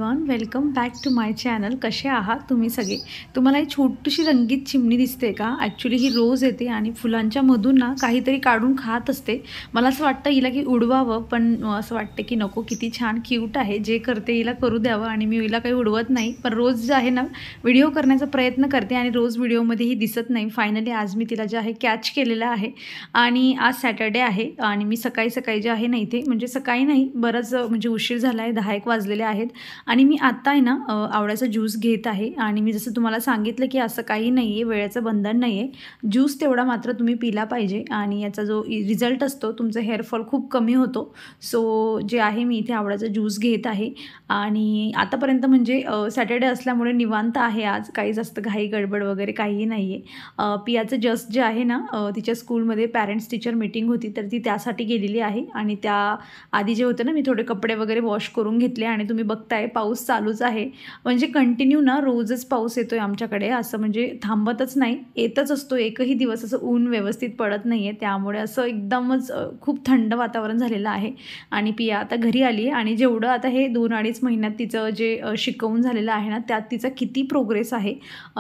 Everyone, welcome back to my channel. कसे आहात तुम्ही सगळे? तुम्हाला ही छोटीशी रंगीत चिमणी दिसते का? ॲक्च्युली ही रोज येते आणि फुलांच्या मधून ना काहीतरी काढून खात असते. मला असं वाटतं हिला की उडवावं, पण असं वाटतं की नको, किती छान क्यूट आहे, जे करते हिला करू द्यावं आणि मी हिला काही उडवत नाही. पण रोज जे आहे ना व्हिडिओ करण्याचा प्रयत्न करते आणि रोज व्हिडिओमध्ये ही दिसत नाही. फायनली आज मी तिला जे आहे कॅच केलेलं आहे आणि आज सॅटर्डे आहे आणि मी सकाळी जे आहे ना इथे, म्हणजे सकाळी नाही, बरंच म्हणजे उशीर झाला आहे, 10-1 वाजलेले आहेत आणि मी आत्ता आहे ना आवळ्याचा ज्यूस घेत आहे. आणि मी जसं तुम्हाला सांगितलं की असं काही नाही आहे, वेळेचं बंधन नाही आहे, ज्यूस तेवढा मात्र तुम्ही पिला पाहिजे आणि याचा जो रिझल्ट असतो तुमचं हेअरफॉल खूप कमी होतो. सो जे आहे मी इथे आवळ्याचा ज्यूस घेत आहे आणि आतापर्यंत म्हणजे सॅटर्डे असल्यामुळे निवांत आहे आज, काही जास्त घाई गडबड वगैरे काहीही नाही आहे. पियाचं जस्ट जे आहे ना तिच्या स्कूलमध्ये पॅरेंट्स टीचर मीटिंग होती, तर ती त्यासाठी गेलेली आहे आणि त्या आधी जे होतं ना मी थोडे कपडे वगैरे वॉश करून घेतले आणि तुम्ही बघताय पाऊस चालूच आहे. म्हणजे कंटिन्यू ना रोजच पाऊस येतोय आमच्याकडे, असं म्हणजे थांबतच नाही, येतच असतो. एकही दिवस असं ऊन व्यवस्थित पडत नाही आहे, त्यामुळे असं एकदमच खूप थंड वातावरण झालेलं आहे. आणि पिया आता घरी आली आहे आणि जेवढं आता हे 2-2.5 महिन्यात तिचं जे शिकवून झालेलं आहे ना त्यात तिचा किती प्रोग्रेस आहे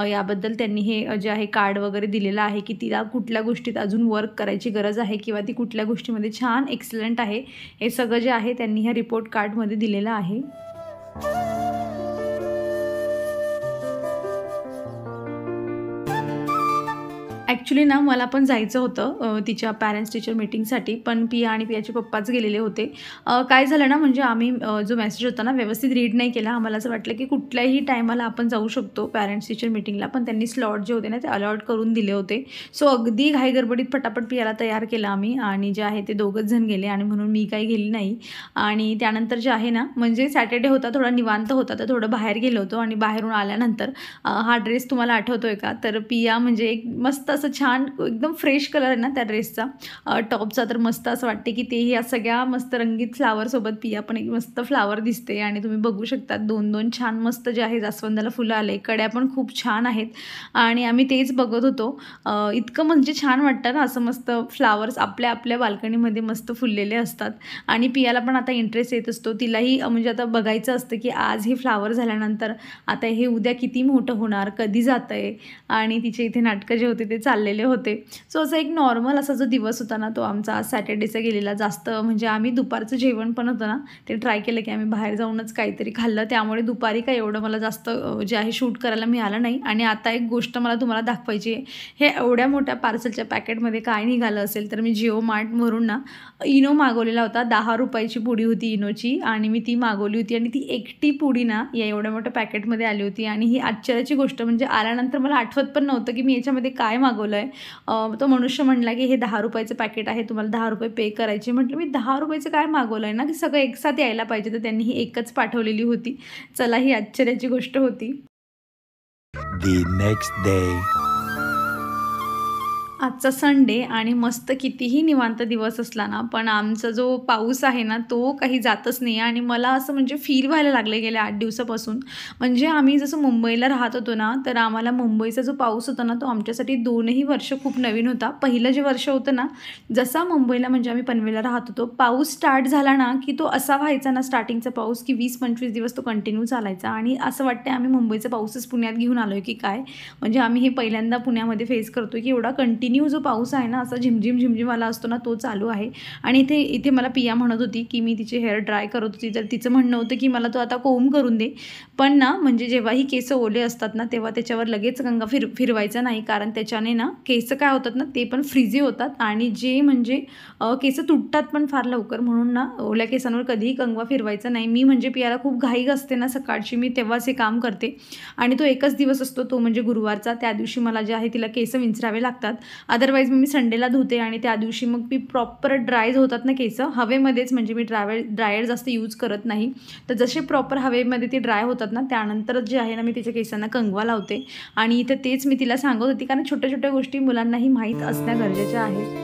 याबद्दल त्यांनी हे जे आहे कार्ड वगैरे दिलेलं आहे की तिला कुठल्या गोष्टीत अजून वर्क करायची गरज आहे किंवा ती कुठल्या गोष्टीमध्ये छान एक्सलंट आहे, हे सगळं जे आहे त्यांनी ह्या रिपोर्ट कार्डमध्ये दिलेलं आहे. ॲक्च्युली ना मला पण जायचं होतं तिच्या पॅरेंट्स टीचर मीटिंगसाठी, पण पिया आणि पियाचे पप्पाच गेलेले होते. काय झालं ना, म्हणजे आम्ही जो मेसेज होता ना व्यवस्थित रीड नाही केला. आम्हाला असं वाटलं की कुठल्याही टायमाला आपण जाऊ शकतो पॅरेंट्स टीचर मीटिंगला, पण त्यांनी स्लॉट जे होते ना ते अलॉट करून दिले होते. सो अगदी घाईगडबडीत पटापट पियाला तयार केलं आम्ही आणि जे आहे ते दोघंच जण गेले आणि म्हणून मी काही गेली नाही. आणि त्यानंतर जे आहे ना, म्हणजे सॅटर्डे होता, थोडा निवांत होता, तर थोडं बाहेर गेलो होतो आणि बाहेरून आल्यानंतर हा ड्रेस तुम्हाला आठवतोय का? तर पिया म्हणजे एक मस्त असं छान एकदम फ्रेश कलर आहे ना त्या ड्रेसचा, टॉपचा, तर मस्त असं वाटते की तेही या सगळ्या मस्त रंगीत फ्लावरसोबत पिया पण एक मस्त फ्लावर दिसते. आणि तुम्ही बघू शकता 2-2 छान मस्त जे आहे जास्वंदाला फुलं आले, कड्या पण खूप छान आहेत आणि आम्ही तेच बघत होतो. इतकं म्हणजे छान वाटतं ना असं मस्त फ्लावर्स आपल्या आपल्या बाल्कनीमध्ये मस्त फुललेले असतात. आणि पियाला पण आता इंटरेस्ट येत असतो, तिलाही म्हणजे आता बघायचं असतं की आज हे फ्लावर झाल्यानंतर आता हे उद्या किती मोठं होणार, कधी जातं आहे. आणि तिचे इथे नाटकं जे होते ते चाललेले होते. सो असं एक नॉर्मल असा जो दिवस होता ना तो आमचा आज सॅटर्डेचा गेलेला. जास्त म्हणजे आम्ही दुपारचं जेवण पण होतं ना ते ट्राय केलं की आम्ही बाहेर जाऊनच काहीतरी खाल्लं, त्यामुळे दुपारी काय एवढं मला जास्त जे आहे शूट करायला मिळालं नाही. आणि आता एक गोष्ट मला तुम्हाला दाखवायची आहे, हे एवढ्या मोठ्या पार्सलच्या पॅकेटमध्ये काय निघालं असेल, तर मी जिओ मार्टवरून ना इनो मागवलेला होता. 10 रुपयाची पुडी होती इनोची आणि मी ती मागवली होती आणि ती एकटी पुडी ना या एवढ्या मोठ्या पॅकेटमध्ये आली होती. आणि ही आश्चर्याची गोष्ट म्हणजे आल्यानंतर मला आठवत पण नव्हतं की मी याच्यामध्ये काय मागवलं आहे. तो मनुष्य म्हणला की हे 10 रुपयाचं पॅकेट आहे, तुम्हाला 10 रुपये पे करायचे. म्हटलं मी 10 रुपयाचं काय मागवलं आहे ना, की सगळं एकसाथ यायला पाहिजे, तर त्यांनी ही एकच पाठवलेली होती. चला, ही आश्चर्याची गोष्ट होती. The next day. आजचा संडे आणि मस्त कितीही निवांत दिवस असला ना, पण आमचा जो पाऊस आहे ना तो काही जातच नाही. आणि मला असं म्हणजे फील व्हायला लागलं गेल्या 8 दिवसापासून. म्हणजे आम्ही जसं मुंबईला राहत होतो ना, तर आम्हाला मुंबईचा जो पाऊस होता ना तो आमच्यासाठी 2ही वर्ष खूप नवीन होता. पहिलं जे वर्ष होतं ना, जसा मुंबईला म्हणजे आम्ही पनवेलला राहत होतो, पाऊस स्टार्ट झाला ना की तो असा व्हायचा ना स्टार्टिंगचा पाऊस की 20-25 दिवस तो कंटिन्यू चालायचा. आणि असं वाटतं आम्ही मुंबईचा पाऊसच पुण्यात घेऊन आलो आहे की काय. म्हणजे आम्ही हे पहिल्यांदा पुण्यामध्ये फेस करतो की एवढा कंटिन्यू जो पाऊस आहे ना, असा झिमझिम आला असतो ना, तो चालू आहे. आणि इथे मला पिया म्हणत होती की मी तिचे हेअर ड्राय करत होती, तर तिचं म्हणणं होतं की मला तो आता कोंब करून दे. पण ना म्हणजे जेव्हाही केस ओले असतात ना तेव्हा त्याच्यावर लगेच कंगा फिरवायचा नाही, कारण त्याच्याने ना केस काय होतात ना ते पण फ्रीझी होतात आणि जे म्हणजे केस तुटतात पण फार लवकर. म्हणून ना ओल्या केसांवर कधीही कंगवा फिरवायचा नाही. मी म्हणजे पियाला खूप घाई असते ना सकाळची, मी तेव्हाच हे काम करते. आणि तो एकच दिवस असतो, तो म्हणजे गुरुवारचा. त्या दिवशी मला जे आहे तिला केस विंचरावे लागतात. अदरवाईज मी संडेला धुते आणि त्या दिवशी मग मी प्रॉपर ड्राय होतात ना केस हवेमध्येच, म्हणजे मी ड्रायर जास्त यूज करत नाही. तर जसे प्रॉपर हवेमध्ये ते ड्राय होतात ना त्यानंतरच जे आहे ना मी तिच्या केसांना कंगवा लावते. आणि इथं तेच मी तिला सांगत होती, कारण छोट्या छोट्या गोष्टी मुलांनाही माहीत असण्या गरजेच्या आहेत.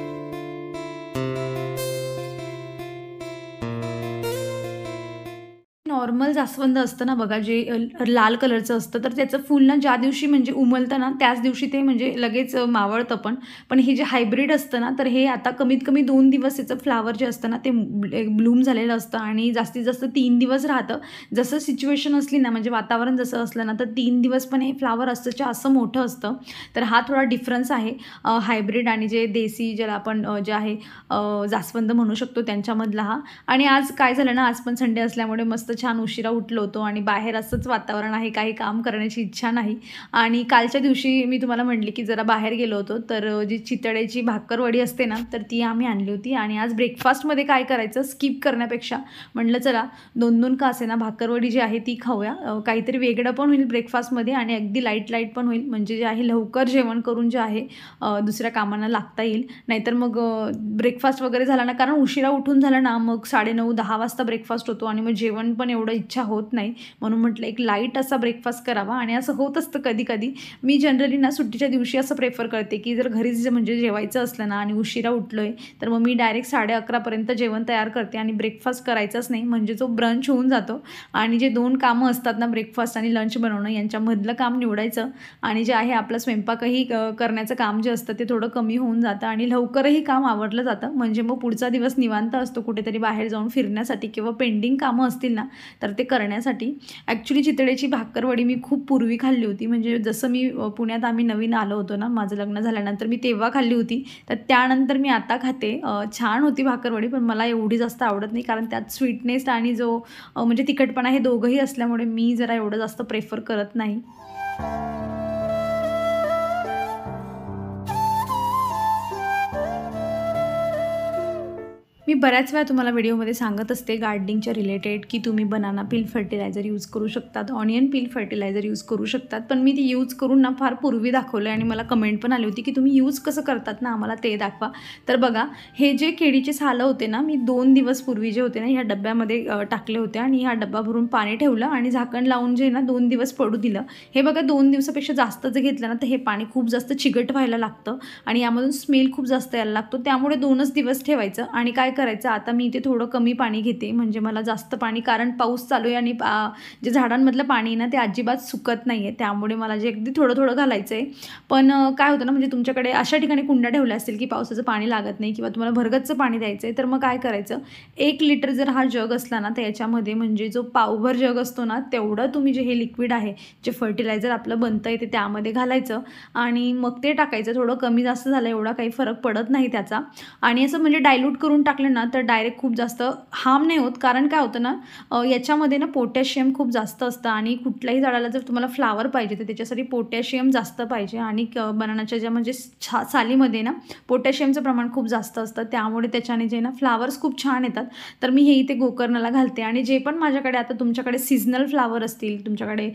नॉर्मल जास्वंद असतं ना बघा, जे लाल कलरचं असतं, तर त्याचं फूल ना ज्या दिवशी म्हणजे उमलतं ना त्याच दिवशी ते म्हणजे लगेच मावळतं पण हे जे हायब्रिड असतं ना, तर हे आता कमीत कमी 2 दिवस याचं फ्लावर जे असतं ना ते ब्लूम झालेलं असतं आणि जास्तीत जास्त 3 दिवस राहतं. जसं सिच्युएशन असली ना, म्हणजे वातावरण जसं असलं ना, तर 3 दिवस पण हे फ्लावर असंच्या असं मोठं असतं. तर हा थोडा डिफरन्स आहे हायब्रिड आणि जे देसी ज्याला आपण जे आहे जास्वंद म्हणू शकतो त्यांच्यामधला हा. आणि आज काय झालं ना, आज पण संडे असल्यामुळे मस्त छान उशिरा उठलो होतो आणि बाहेर असंच वातावरण आहे, काही काम करण्याची इच्छा नाही. आणि कालच्या दिवशी मी तुम्हाला म्हटले की जरा बाहेर गेलो होतो, तर जी चितळेची भाकरवडी असते ना, तर ती आम्ही आणली होती. आणि आज ब्रेकफास्टमध्ये काय करायचं, स्किप करण्यापेक्षा म्हटलं चला 2-2 का असेना भाकरवडी जी आहे ती खाऊया. काहीतरी वेगळं पण होईल ब्रेकफास्टमध्ये आणि अगदी लाईट पण होईल, म्हणजे जे आहे लवकर जेवण करून जे आहे दुसऱ्या कामांना लागता येईल. नाहीतर मग ब्रेकफास्ट वगैरे झाला ना, कारण उशिरा उठून झालं ना, मग 9:30-10 वाजता ब्रेकफास्ट होतो आणि मग जेवण पण एवढं इच्छा होत नाही. म्हणून म्हटलं एक लाईट असा ब्रेकफास्ट करावा. आणि असं होत असतं कधी-कधी. मी जनरली ना सुट्टीच्या दिवशी असं प्रेफर करते, की जर घरीच म्हणजे जेवायचं असलं ना आणि उशिरा उठलोय, तर मग मी डायरेक्ट 11:30 पर्यंत जेवण तयार करते आणि ब्रेकफास्ट करायचाच नाही, म्हणजे जो ब्रंच होऊन जातो. आणि जे 2 कामं असतात ना, ब्रेकफास्ट आणि लंच बनवणं, यांच्यामधलं काम निवडायचं आणि जे आहे आपलं स्वयंपाकही करण्याचं काम जे असतं ते थोडं कमी होऊन जातं आणि लवकरही काम आवरलं जातं. म्हणजे मग पुढचा दिवस निवांत असतो कुठेतरी बाहेर जाऊन फिरण्यासाठी किंवा पेंडिंग कामं असतील ना, तर ते करण्यासाठी. ॲक्च्युली चितळेची भाकरवडी मी खूप पूर्वी खाल्ली होती, म्हणजे जसं मी पुण्यात आम्ही नवीन आलो होतो ना, माझं लग्न झाल्यानंतर मी तेव्हा खाल्ली होती. तर त्यानंतर मी आता खाते. छान होती भाकरवडी, पण मला एवढी जास्त आवडत नाही, कारण त्यात स्वीटनेस आणि जो म्हणजे तिखटपणा हे दोघंही असल्यामुळे मी जरा एवढं जास्त प्रेफर करत नाही. मी बऱ्याच वेळा तुम्हाला व्हिडिओमध्ये सांगत असते गार्डनिंगच्या रिलेटेड, की तुम्ही बनाना पील फर्टिलायझर यूज करू शकतात, ऑनियन पील फर्टिलायझर यूज करू शकतात. पण मी ती यूज करून ना फार पूर्वी दाखवलं आहे आणि मला कमेंट पण आली होती, की तुम्ही यूज कसं करतात ना, आम्हाला ते दाखवा. तर बघा, हे जे केळीचे सालं होते ना, मी 2 दिवस पूर्वी जे होते ना, ह्या डब्यामध्ये टाकले होते आणि हा डब्बा भरून पाणी ठेवलं आणि झाकण लावून जे ना 2 दिवस पडू दिलं. हे बघा, 2 दिवसापेक्षा जास्त जर घेतलं ना, तर हे पाणी खूप जास्त चिकट व्हायला लागतं आणि यामधून स्मेल खूप जास्त यायला लागतो. त्यामुळे 2च दिवस ठेवायचं. आणि काय करायचं, आता मी इथे थोडं कमी पाणी घेते, म्हणजे मला जास्त पाणी, कारण पाऊस चालू आहे आणि जे झाडांमधलं पाणी ना ते अजिबात सुकत नाही आहे, त्यामुळे मला जे अगदी थोडं थोडं घालायचं आहे. पण काय होतं ना, म्हणजे तुमच्याकडे अशा ठिकाणी कुंड्या ठेवल्या असतील की पावसाचं पाणी लागत नाही किंवा तुम्हाला भरगतचं पाणी द्यायचं आहे, तर मग काय करायचं, 1 लिटर जर हा जग असला ना, तर याच्यामध्ये म्हणजे जो पावभर जग असतो ना, तेवढं तुम्ही जे हे लिक्विड आहे, जे फर्टिलायझर आपलं बनतं आहे, ते त्यामध्ये घालायचं आणि मग ते टाकायचं. थोडं कमी जास्त झालं एवढा काही फरक पडत नाही त्याचा. आणि असं म्हणजे डायल्यूट करून टाकलं ना, तर डायरेक्ट खूप जास्त हार्म नाही होत. कारण काय होतं ना, याच्यामध्ये ना पोटॅशियम खूप जास्त असतं आणि कुठल्याही झाडाला जर तुम्हाला फ्लावर पाहिजे तर त्याच्यासाठी पोटॅशियम जास्त पाहिजे. आणि बनानाच्या ज्या म्हणजे सालीमध्ये ना पोटॅशियमचं प्रमाण खूप जास्त असतं, त्यामुळे त्याच्याने जे ना फ्लावर्स खूप छान येतात. तर मी हे इथे गोकर्णाला घालते. आणि जे पण माझ्याकडे आता तुमच्याकडे सीझनल फ्लावर असतील, तुमच्याकडे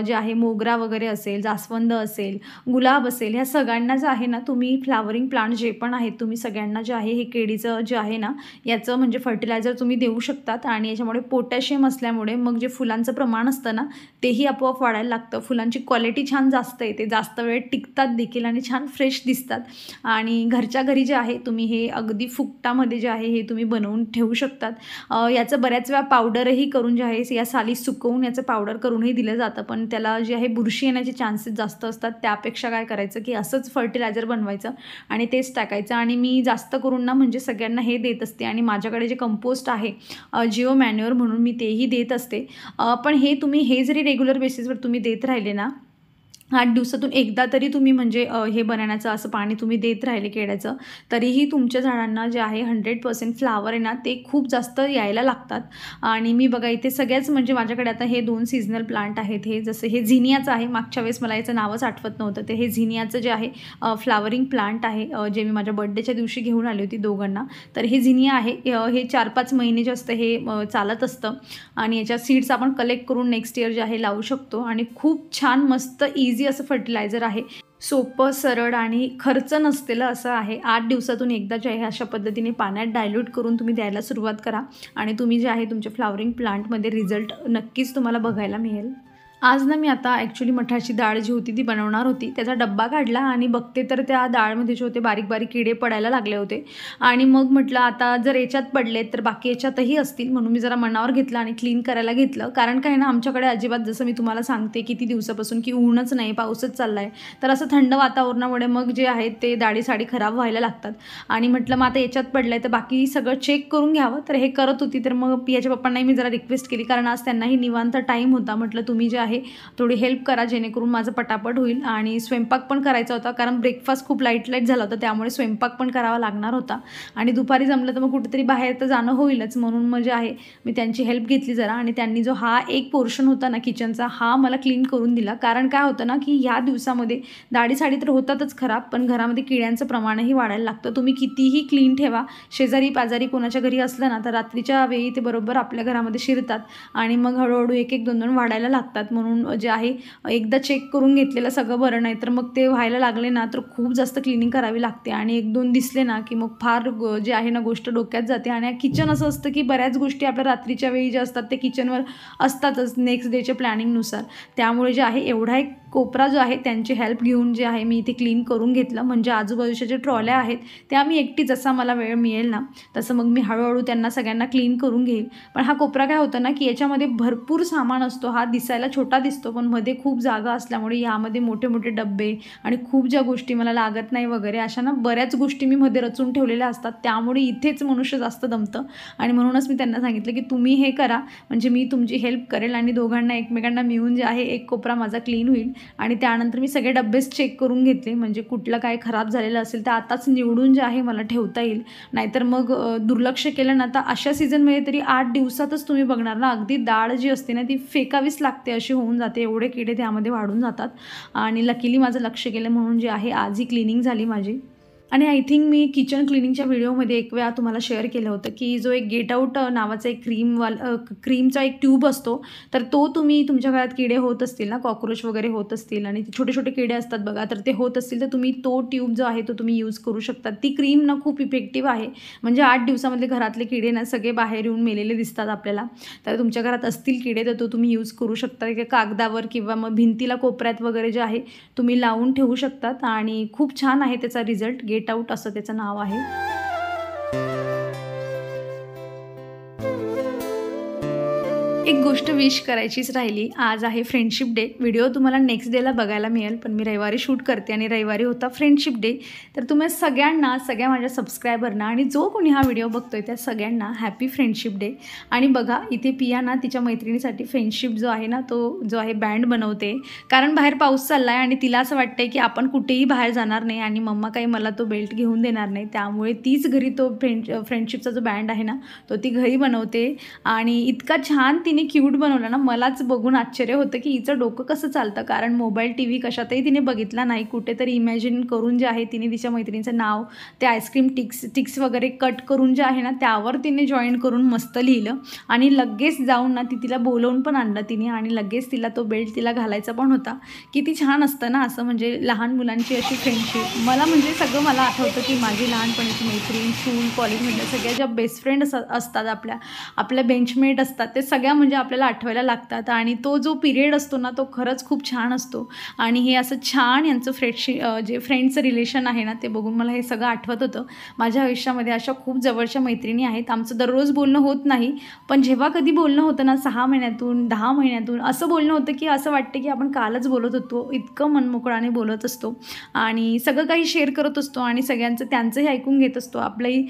जे आहे मोगरा वगैरे असेल, जास्वंद असेल, गुलाब असेल, ह्या सगळ्यांना जे आहे ना, तुम्ही फ्लावरिंग प्लांट जे पण आहेत, तुम्ही सगळ्यांना जे आहे हे केळीचं जे आहे ना, याचं म्हणजे फर्टिलायझर तुम्ही देऊ शकतात. आणि याच्यामुळे पोटॅशियम असल्यामुळे मग जे फुलांचं प्रमाण असतं ना, तेही आपोआप वाढायला लागतं. फुलांची क्वालिटी छान जास्त येते, जास्त वेळ टिकतात देखील आणि छान फ्रेश दिसतात. आणि घरच्या घरी जे आहे तुम्ही हे अगदी फुकटामध्ये जे आहे हे तुम्ही बनवून ठेवू शकतात. याचं बऱ्याच वेळा पावडरही करून जे आहे या साली सुकवून याचं पावडर करूनही दिलं जातं, पण त्याला जे आहे बुरशी येण्याचे चान्सेस जास्त असतात. त्यापेक्षा काय करायचं, की असंच फर्टिलायझर बनवायचं आणि तेच टाकायचं. आणि मी जास्त करून ना म्हणजे सगळ्यांना हे देत असते. आणि माझ्याकडे जे कंपोस्ट आहे जिओ मॅन्युअर म्हणून, मी तेही देत असते. पण हे तुम्ही हे जरी रेग्युलर बेसिसवर तुम्ही देत राहिले ना, 8 दिवसातून एकदा तरी तुम्ही म्हणजे हे बनानाचं असं पाणी तुम्ही देत राहिले केळ्याचं, तरीही तुमच्या झाडांना जे आहे 100% फ्लावर आहे ना, ते खूप जास्त यायला लागतात. आणि मी बघा इथे सगळ्याच म्हणजे माझ्याकडे आता हे 2 सीझनल प्लांट आहेत. हे जसं हे झिनियाचं आहे, मागच्या वेळेस मला याचं नावच आठवत नव्हतं. ते हे झिनियाचं जे आहे फ्लावरिंग प्लांट आहे, जे मी माझ्या बर्थडेच्या दिवशी घेऊन आली होती दोघांना. तर हे झिनिया आहे. हे 4-5 महिने जे असतं हे चालत असतं आणि याच्या सीड्स आपण कलेक्ट करून नेक्स्ट इयर जे आहे लावू शकतो. आणि खूप छान मस्त इझी असं फर्टिलायझर आहे. सोपं, सरळ आणि खर्च नसलेलं असं आहे. 8 दिवसातून एकदा जे आहे अशा पद्धतीने पाण्यात डायल्यूट करून तुम्ही द्यायला सुरुवात करा आणि तुम्ही जे आहे तुमच्या फ्लावरिंग प्लांटमध्ये रिझल्ट नक्कीच तुम्हाला बघायला मिळेल. आज ना मी आता ॲक्च्युली मठाची डाळ जी होती ती बनवणार होती. त्याचा डब्बा काढला आणि बघते तर त्या डाळमध्ये जे होते बारीक बारीक किडे पडायला लागले होते आणि मग म्हटलं आता जर याच्यात पडले तर बाकी याच्यातही असतील, म्हणून मी जरा मनावर घेतलं आणि क्लीन करायला घेतलं. कारण काय ना, आमच्याकडे अजिबात जसं मी तुम्हाला सांगते किती दिवसापासून की ऊनच नाही, पाऊसच चालला आहे. तर असं थंड वातावरणामुळे मग जे आहे ते डाळी साडी खराब व्हायला लागतात आणि म्हटलं मग आता याच्यात पडलं आहे तर बाकी सगळं चेक करून घ्यावं. तर हे करत होती. तर मग पियाच्या पप्पांनाही मी जरा रिक्वेस्ट केली, कारण आज त्यांनाही निवांत टाईम होता. म्हटलं तुम्ही जे आहे थोडी हेल्प करा जेणेकरून माझं पटापट होईल. आणि स्वयंपाक पण करायचा होता, कारण ब्रेकफास्ट खूप लाईट झाला होता, त्यामुळे स्वयंपाक पण करावा लागणार होता. आणि दुपारी जमलं तर मग कुठेतरी बाहेर तर जाणं होईलच, म्हणून मग जे आहे मी त्यांची हेल्प घेतली जरा. आणि त्यांनी जो हा एक पोर्शन होता ना किचनचा, हा मला क्लीन करून दिला. कारण काय होतं ना की ह्या दिवसामध्ये डाळी साडी तर होतातच खराब, पण घरामध्ये किड्यांचं प्रमाणही वाढायला लागतं. तुम्ही कितीही क्लीन ठेवा, शेजारी पाजारी कोणाच्या घरी असलं ना तर रात्रीच्या वेळी ते बरोबर आपल्या घरामध्ये शिरतात आणि मग हळूहळू एक एक दोन दोन वाढायला लागतात. म्हणून जे आहे एकदा चेक करून घेतलेलं सगळं बरं, नाही तर मग ते व्हायला लागले ना तर खूप जास्त क्लिनिंग करावी लागते. आणि एक दोन दिसले ना की मग फार जे आहे ना गोष्ट डोक्यात जाते. आणि किचन असं असतं की बऱ्याच गोष्टी आपल्या रात्रीच्या वेळी ज्या असतात ते किचनवर असतातच नेक्स्ट डेच्या प्लॅनिंगनुसार. त्यामुळे जे आहे एवढा एक कोपरा जो आहे त्यांची हेल्प घेऊन जे आहे मी इथे क्लीन करून घेतलं. म्हणजे आजूबाजूच्या ज्या ट्रॉल्या आहेत त्या मी एकटी, जसा मला वेळ मिळेल ना तसं मग मी हळूहळू त्यांना सगळ्यांना क्लीन करून घेईल. पण हा कोपरा काय होतं ना की याच्यामध्ये भरपूर सामान असतो. हा दिसायला छोटा दिसतो पण मध्ये खूप जागा असल्यामुळे यामध्ये मोठे मोठे डब्बे आणि खूप ज्या गोष्टी मला लागत नाही वगैरे अशा ना बऱ्याच गोष्टी मी मध्ये रचून ठेवलेल्या असतात. त्यामुळे इथेच मनुष्य जास्त दमतं. आणि म्हणूनच मी त्यांना सांगितलं की तुम्ही हे करा, म्हणजे मी तुमची हेल्प करेल आणि दोघांना एकमेकांना मिळून जे आहे एक कोपरा माझा क्लीन होईल. आणि त्यानंतर मी सगळे डब्बेच चेक करून घेतले, म्हणजे कुठलं काय खराब झालेलं असेल तर आताच निवडून जे आहे मला ठेवता येईल. नाहीतर मग दुर्लक्ष केलं ना तर अशा सीझनमध्ये तरी 8 दिवसातच तुम्ही बघणार ना अगदी डाळ जी असते ना ती फेकावीच लागते अशी होऊन जाते. एवढे किडे त्यामध्ये वाढून जातात. आणि लकीली माझं लक्ष केलं म्हणून जे आहे आज ही क्लिनिंग झाली माझी. आणि आय थिंक मी किचन क्लिनिंगच्या व्हिडिओमध्ये एक वेळा तुम्हाला शेअर केलं होतं की जो एक गेट आउट नावाचा एक क्रीमचा एक ट्यूब असतो, तर तो तुम्ही तुमच्या घरात किडे होत असतील ना, कॉक्रोच वगैरे होत असतील आणि छोटे छोटे किडे असतात बघा, तर ते होत असतील तर तुम्ही तो ट्यूब जो आहे तो तुम्ही यूज करू शकता. ती क्रीम ना खूप इफेक्टिव्ह आहे. म्हणजे 8 दिवसामधले घरातले किडे ना सगळे बाहेर येऊन मेलेले दिसतात आपल्याला. तर तुमच्या घरात असतील किडे तर तो तुम्ही यूज करू शकता. कागदावर किंवा मग भिंतीला कोपऱ्यात वगैरे जे आहे तुम्ही लावून ठेवू शकतात. आणि खूप छान आहे त्याचा रिझल्ट. गेट आउट असं त्याचं नाव आहे. एक गोष्ट विश करायचीच राहिली. आज आहे फ्रेंडशिप डे. व्हिडिओ तुम्हाला नेक्स्ट डेला बघायला मिळेल, पण मी रविवारी शूट करते आणि रविवारी होता फ्रेंडशिप डे. तर तुम्ही सगळ्यांना, सगळ्या माझ्या सबस्क्रायबरना आणि जो कोणी हा व्हिडिओ बघतोय त्या सगळ्यांना हॅपी फ्रेंडशिप डे. आणि बघा इथे पिया ना तिच्या मैत्रिणीसाठी फ्रेंडशिप जो आहे ना तो जो आहे बँड बनवते. कारण बाहेर पाऊस चालला आहे आणि तिला असं वाटतंय की आपण कुठेही बाहेर जाणार नाही आणि मम्मा काही मला तो बेल्ट घेऊन देणार नाही, त्यामुळे तीच घरी तो फ्रेंडशिपचा जो बँड आहे ना तो ती घरी बनवते. आणि इतका छान तिने क्यूट बनवलं ना, मलाच बघून आश्चर्य होतं की हिचं डोकं कसं चालतं. कारण मोबाईल TV कशातही तिने बघितला नाही. कुठेतरी इमॅजिन करून जे आहे तिने तिच्या मैत्रिणीचं नाव, ते आईस्क्रीम टिक्स वगैरे कट करून जे आहे ना त्यावर तिने जॉईन करून मस्त लिहिलं. आणि लगेच जाऊन ना तिला बोलवून पण आणलं तिने आणि लगेच तिला तो बेल्ट तिला घालायचा पण होता. किती छान असतं ना असं, म्हणजे लहान मुलांची अशी फ्रेंडशिप. मला म्हणजे सगळं मला आठवतं की माझी लहानपणीची मैत्रीण, स्कूल कॉलेजमधल्या सगळ्या ज्या बेस्ट फ्रेंड असतात आपल्या बेंचमेट असतात, ते सगळ्या म्हणजे आपल्याला आठवायला लागतात. आणि तो जो पिरियड असतो ना तो खरंच खूप छान असतो. आणि हे असं छान यांचं जे फ्रेंडचं रिलेशन आहे ना ते बघून मला हे सगळं आठवत होतं. माझ्या आयुष्यामध्ये अशा खूप जवळच्या मैत्रिणी आहेत. आमचं दररोज बोलणं होत नाही, पण जेव्हा कधी बोलणं होतं ना 6 महिन्यातून 10 महिन्यातून असं बोलणं होतं की असं वाटतं की आपण कालच बोलत होतो. इतकं मनमोकळाने बोलत असतो आणि सगळं काही शेअर करत असतो आणि सगळ्यांचं त्यांचंही ऐकून घेत असतो, आपलंही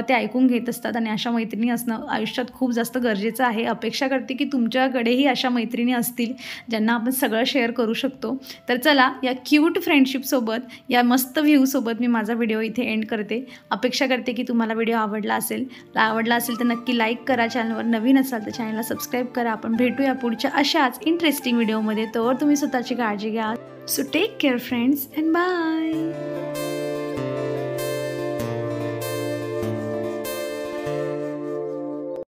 ते ऐकून घेत असतात. आणि अशा मैत्रिणी असणं आयुष्यात खूप जास्त गरजेचं आहे. अपेक्षा करते की तुमच्याकडेही अशा मैत्रिणी असतील ज्यांना आपण सगळं शेअर करू शकतो. तर चला या क्यूट फ्रेंडशिपसोबत, या मस्त व्ह्यूसोबत मी माझा व्हिडिओ इथे एंड करते. अपेक्षा करते की तुम्हाला व्हिडिओ आवडला असेल तर नक्की लाईक करा. चॅनलवर नवीन असाल तर चॅनलला सबस्क्राईब करा. आपण भेटूया पुढच्या अशाच इंटरेस्टिंग व्हिडिओमध्ये. तर तुम्ही स्वतःची काळजी घ्या. So take care friends and bye.